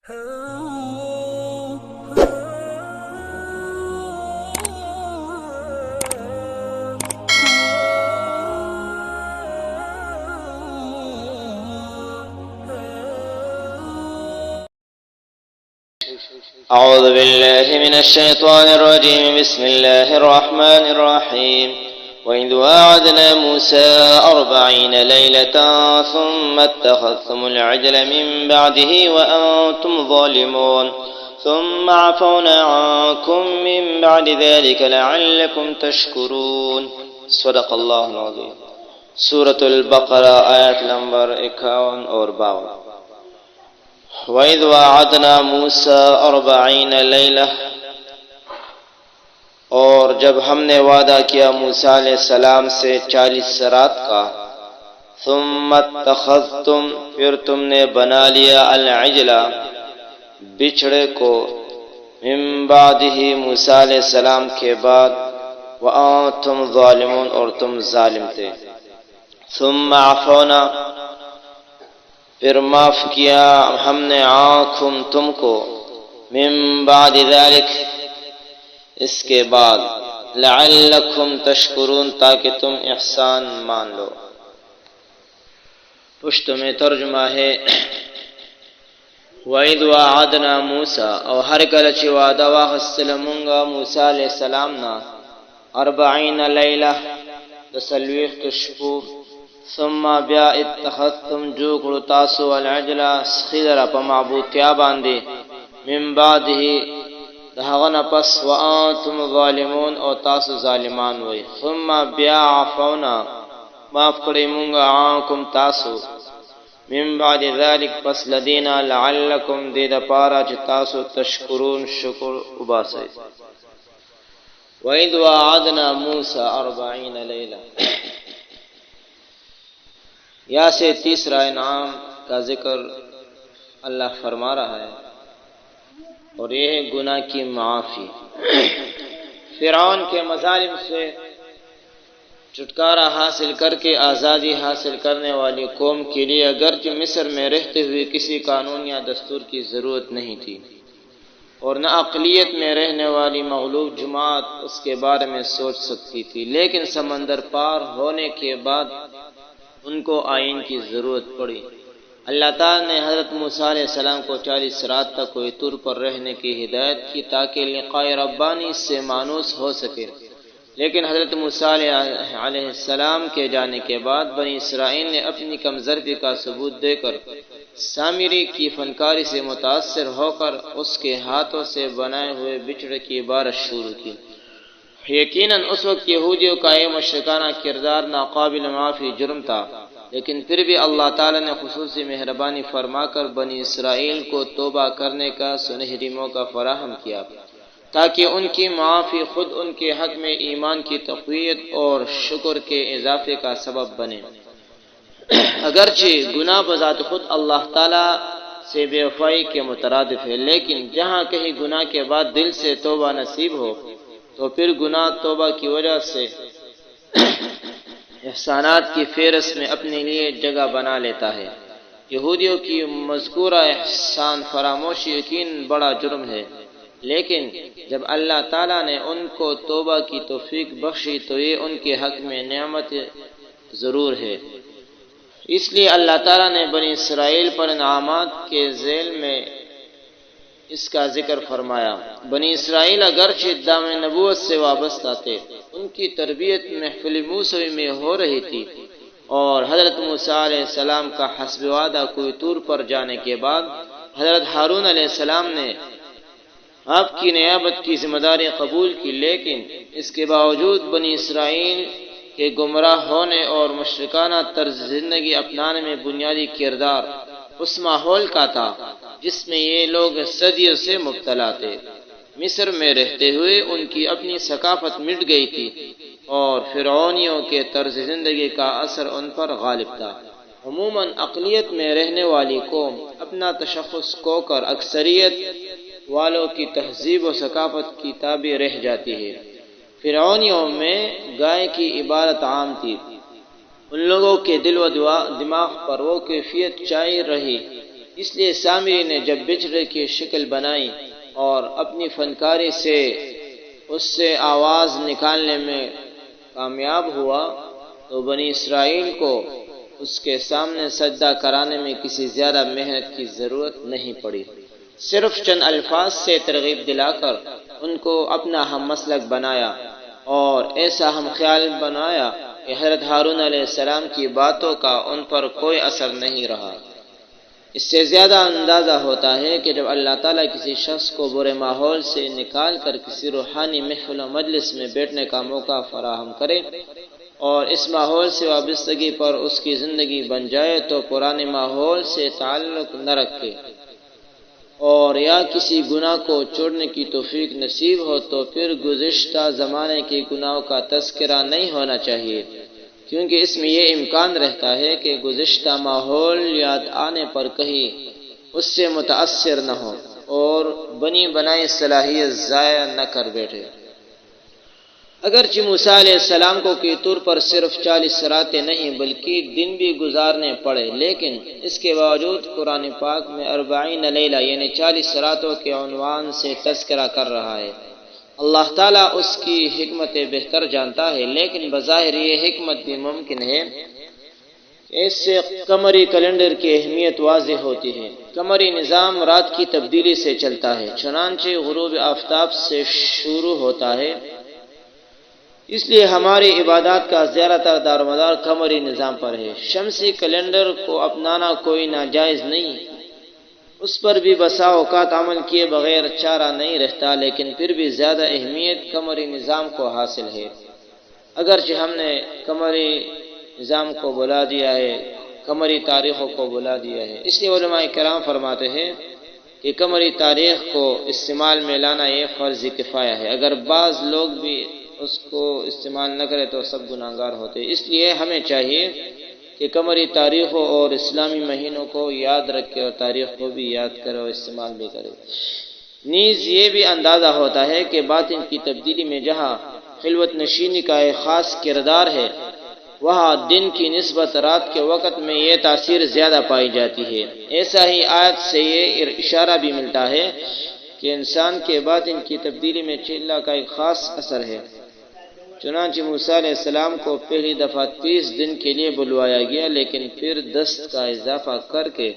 أعوذ بالله من الشيطان الرجيم. بسم الله الرحمن الرحيم. وإذ واعدنا موسى 40 ليلة ثم اتخذتم العجل من بعده وأنتم ظالمون ثم عفونا عنكم من بعد ذلك لعلكم تشكرون. صدق اللہ العظیم. سورة البقرہ آیت نمبر 51 اور 52. وَإِذْ وَاعَدْنَا مُوسَىٰ 40 لَيْلَةً، اور جب ہم نے وعدہ کیا موسیٰ علیہ السلام سے 40 رات کا. ثُمَّ اتَّخَذْتُمْ، پھر تم نے بنا لیا العجل، بچھڑے کو، من بعدہ، موسیٰ علیہ السلام کے بعد، وَأَنْتُمْ ظَالِمُونَ، اور تم ظالم تھے. ثُمَّ عَفَوْنَا، پھر معاف کیا ہم نے عنکم تم کو، من بعد ذلک، اس کے بعد، لعلکم تشکرون، تاکہ تم احسان مان لو. پشت میں ترجمہ ہے وَإِذْ وَاعَدْنَا مُوسَىٰ، اور ہر کله چې وعده واخیستله مونږه موسی علیہ السلام نه 40 لیله، د 40 شپو. ثم بیا اتخذتم، جو کړو تاسو العجل، سخیلره په معبودتیا باندې، من بعده، د هغه نه پس، وانتم ظالمون، او تاسو ظالمان وئ. ثم بیا عفونا، معاف کړی مونږه عنکم تاسو، من بعد ذلک، پس لدینا، لعلکم، دې دپاره چې تاسو تشکرون، شکر وباسئ. وَإِذْ وَاعَدْنَا مُوسَىٰ 40 لیلہ، یا سے تیسرا انعام کا ذکر اللہ فرما رہا ہے، اور یہ ہے گناہ کی معافی. فرعون کے مظالم سے چھٹکارا حاصل کر کے آزادی حاصل کرنے والی قوم کے لیے اگرچہ مصر میں رہتے ہوئے کسی قانون یا دستور کی ضرورت نہیں تھی، اور نہ اقلیت میں رہنے والی مغلوب جماعت اس کے بارے میں سوچ سکتی تھی، لیکن سمندر پار ہونے کے بعد ان کو آئین کی ضرورت پڑی. اللہ تعالیٰ نے حضرت موسیٰ علیہ السلام کو 40 رات تک کوئی طور پر رہنے کی ہدایت کی تاکہ لقاء ربانی سے مانوس ہو سکے. لیکن حضرت موسیٰ علیہ السلام کے جانے کے بعد بنی اسرائیل نے اپنی کمزوری کا ثبوت دے کر سامری کی فنکاری سے متاثر ہو کر اس کے ہاتھوں سے بنائے ہوئے بچھڑے کی عبادت شروع کی. یقیناً اس وقت یہودیوں کا یہ مشرکانہ کردار ناقابل معافی جرم تھا، لیکن پھر بھی اللہ تعالیٰ نے خصوصی مہربانی فرما کر بنی اسرائیل کو توبہ کرنے کا سنہری موقع فراہم کیا تاکہ ان کی معافی خود ان کے حق میں ایمان کی تقویت اور شکر کے اضافے کا سبب بنے. اگرچہ گناہ بذات خود اللہ تعالیٰ سے بے وفائی کے مترادف ہے، لیکن جہاں کہیں گناہ کے بعد دل سے توبہ نصیب ہو تو پھر گناہ توبہ کی وجہ سے احسانات کی فہرست میں اپنے لیے جگہ بنا لیتا ہے. یہودیوں کی مذکورہ احسان فراموشی یقین بڑا جرم ہے، لیکن جب اللہ تعالیٰ نے ان کو توبہ کی توفیق بخشی تو یہ ان کے حق میں نعمت ضرور ہے. اس لیے اللہ تعالیٰ نے بنی اسرائیل پر انعامات کے ذیل میں اس کا ذکر فرمایا. بنی اسرائیل اگرچہ دام نبوت سے وابستہ تھے، ان کی تربیت محفل موسوی میں ہو رہی تھی، اور حضرت موسیٰ علیہ السلام کا حسب وعدہ کوئی طور پر جانے کے بعد حضرت ہارون علیہ السلام نے آپ کی نیابت کی ذمہ داری قبول کی. لیکن اس کے باوجود بنی اسرائیل کے گمراہ ہونے اور مشرکانہ طرز زندگی اپنانے میں بنیادی کردار اس ماحول کا تھا جس میں یہ لوگ صدیوں سے مبتلا تھے. مصر میں رہتے ہوئے ان کی اپنی ثقافت مٹ گئی تھی اور فرعونیوں کے طرز زندگی کا اثر ان پر غالب تھا. عموماً اقلیت میں رہنے والی قوم اپنا تشخص کھو کر اکثریت والوں کی تہذیب و ثقافت کی تابع رہ جاتی ہے. فرعونیوں میں گائے کی عبادت عام تھی. ان لوگوں کے دل و دماغ پر وہ کیفیت چائر رہی اس لیے سامری نے جب بچھڑے کی شکل بنائی اور اپنی فنکاری سے اس سے آواز نکالنے میں کامیاب ہوا تو بنی اسرائیل کو اس کے سامنے سجدہ کرانے میں کسی زیادہ محنت کی ضرورت نہیں پڑی، صرف چند الفاظ سے ترغیب دلا کر ان کو اپنا ہم مسلک بنایا اور ایسا ہم خیال بنایا کہ حضرت ہارون علیہ السلام کی باتوں کا ان پر کوئی اثر نہیں رہا۔ اس سے زیادہ اندازہ ہوتا ہے کہ جب اللہ تعالیٰ کسی شخص کو برے ماحول سے نکال کر کسی روحانی محفل و مجلس میں بیٹھنے کا موقع فراہم کرے اور اس ماحول سے وابستگی پر اس کی زندگی بن جائے تو پرانے ماحول سے تعلق نہ رکھے اور یا کسی گناہ کو چھوڑنے کی توفیق نصیب ہو تو پھر گزشتہ زمانے کے گناہوں کا تذکرہ نہیں ہونا چاہیے، کیونکہ اس میں یہ امکان رہتا ہے کہ گزشتہ ماحول یاد آنے پر کہیں اس سے متاثر نہ ہو اور بنی بنائی صلاحیت ضائع نہ کر بیٹھے۔ اگرچہ موسیٰ علیہ السلام کو کی طور پر صرف 40 راتیں نہیں بلکہ دن بھی گزارنے پڑے، لیکن اس کے باوجود قرآن پاک میں 40 لیلہ یعنی 40 راتوں کے عنوان سے تذکرہ کر رہا ہے۔ اللہ تعالیٰ اس کی حکمت بہتر جانتا ہے، لیکن بظاہر یہ حکمت بھی ممکن ہے کہ اس سے قمری کیلنڈر کی اہمیت واضح ہوتی ہے۔ قمری نظام رات کی تبدیلی سے چلتا ہے، چنانچہ غروب آفتاب سے شروع ہوتا ہے، اس لیے ہماری عبادات کا زیادہ تر دار و مدار قمری نظام پر ہے۔ شمسی کیلنڈر کو اپنانا کوئی ناجائز نہیں، اس پر بھی بسا اوقات عمل کیے بغیر چارہ نہیں رہتا، لیکن پھر بھی زیادہ اہمیت قمری نظام کو حاصل ہے۔ اگرچہ ہم نے قمری نظام کو بلا دیا ہے، قمری تاریخوں کو بلا دیا ہے، اس لیے علماء کرام فرماتے ہیں کہ قمری تاریخ کو استعمال میں لانا یہ فرض کفایہ ہے، اگر بعض لوگ بھی اس کو استعمال نہ کرے تو سب گناہگار ہوتے، اس لیے ہمیں چاہیے کہ قمری تاریخوں اور اسلامی مہینوں کو یاد رکھے اور تاریخ کو بھی یاد کرے اور استعمال بھی کرے۔ نیز یہ بھی اندازہ ہوتا ہے کہ باطن کی تبدیلی میں جہاں خلوت نشینی کا ایک خاص کردار ہے، وہاں دن کی نسبت رات کے وقت میں یہ تاثیر زیادہ پائی جاتی ہے۔ ایسا ہی آیت سے یہ اشارہ بھی ملتا ہے کہ انسان کے باطن کی تبدیلی میں اللہ کا ایک خاص اثر ہے۔ چنانچہ موسیٰ علیہ السلام کو پہلی دفعہ 30 دن کے لیے بلوایا گیا، لیکن پھر 10 کا اضافہ کر کے